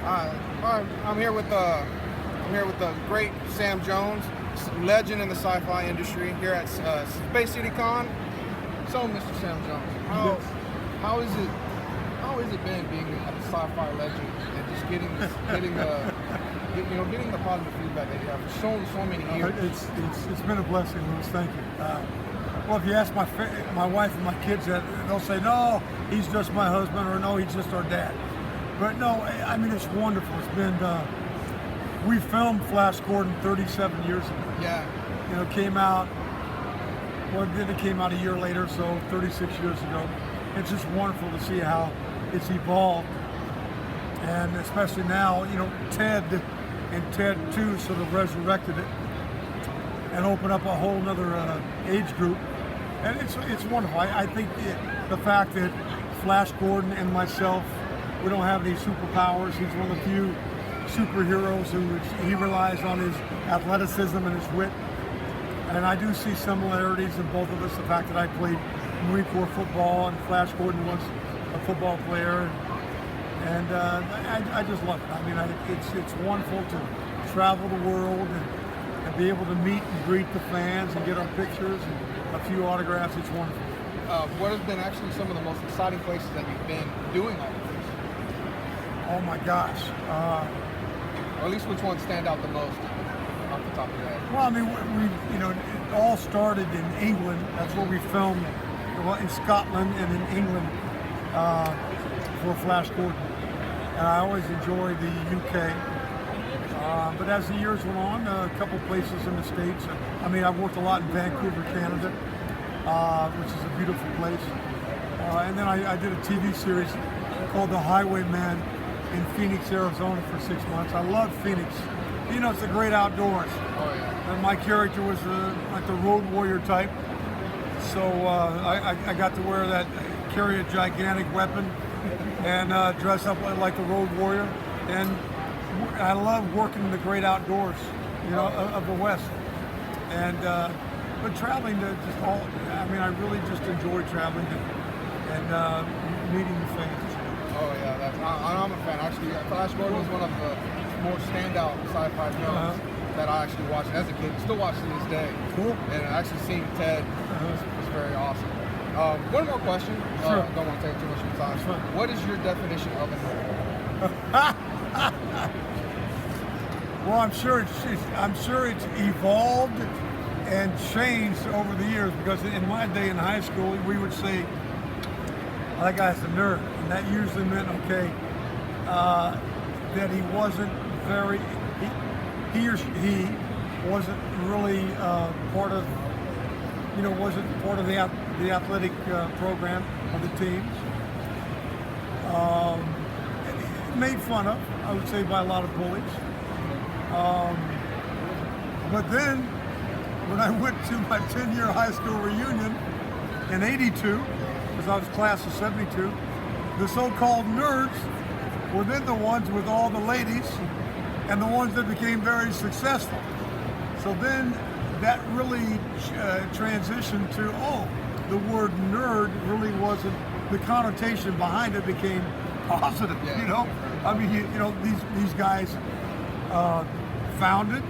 I'm here with the great Sam Jones, legend in the sci-fi industry here at Space City Con. So, Mr. Sam Jones, how is it been being a sci-fi legend and just getting the positive feedback that you have for so many years? It's been a blessing, Louis. Thank you. Well, if you ask my wife and my kids that, they'll say, no, he's just my husband, or no, he's just our dad. But no, I mean, it's wonderful. It's been, we filmed Flash Gordon 37 years ago. Yeah. You know, came out, well, then it came out a year later, so 36 years ago. It's just wonderful to see how it's evolved. And especially now, you know, Ted and Ted 2 sort of resurrected it and opened up a whole nother age group. And it's wonderful. I think the fact that Flash Gordon and myself, we don't have any superpowers. He's one of the few superheroes he relies on his athleticism and his wit. And I do see similarities in both of us. The fact that I played Marine Corps football and Flash Gordon was a football player. And I just love it. I mean, it's wonderful to travel the world and be able to meet and greet the fans and get our pictures and a few autographs. It's wonderful. What have been actually some of the most exciting places that you've been doing all of this? Oh my gosh. Or at least which ones stand out the most off the top of your head? Well, I mean, we you know, it all started in England. That's where we filmed, well, in Scotland and in England for Flash Gordon. And I always enjoy the UK. But as the years went on, a couple places in the States. I mean, I've worked a lot in Vancouver, Canada, which is a beautiful place. And then I did a TV series called The Highwayman in Phoenix, Arizona for 6 months. I love Phoenix. You know, it's the great outdoors. Oh, yeah. And my character was like the road warrior type. So I got to wear that, carry a gigantic weapon and dress up like the road warrior. And I love working in the great outdoors, you know, of the West. And but traveling to just all, I mean, I really just enjoy traveling and meeting the fans. Oh yeah, I'm a fan. Actually, Flash Gordon was one of the more standout sci-fi films that I actually watched as a kid. Still watch to this day. Cool. And actually seeing Ted was very awesome. One more question. Sure. Don't want to take too much of your time. Sure. What is your definition of a nerd? Well, I'm sure it's evolved and changed over the years, because in my day in high school we would say, that guy's a nerd, and that usually meant, okay, that he wasn't very, he wasn't really part of, you know, wasn't part of the athletic program of the teams. Made fun of, I would say, by a lot of bullies. But then, when I went to my 10-year high school reunion in '82, because I was class of '72, the so-called nerds were then the ones with all the ladies and the ones that became very successful. So then that really transitioned to, oh, the word nerd really wasn't, the connotation behind it became positive, Yeah. you know? I mean, you know, these guys founded,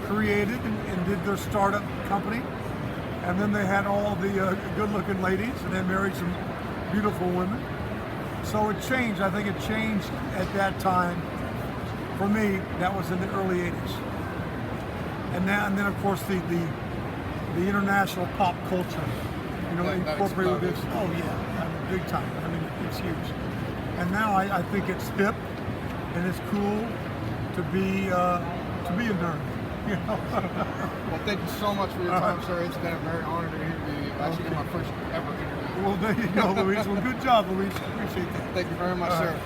created, and did their startup company. And then they had all the good-looking ladies, and they married some beautiful women. So it changed. I think it changed at that time. For me, that was in the early '80s. And then of course the international pop culture, you know, That incorporated exploded. this. Oh yeah, I mean, big time. I mean, it's huge. And now I think it's hip and it's cool to be a nerd. You know? Well, thank you so much for your time, sir. It's been a very honor to interview you. Actually, my first ever interview. Well, there you go, Luis. Well, good job, Luis. Appreciate that. Thank you very much, All sir. right.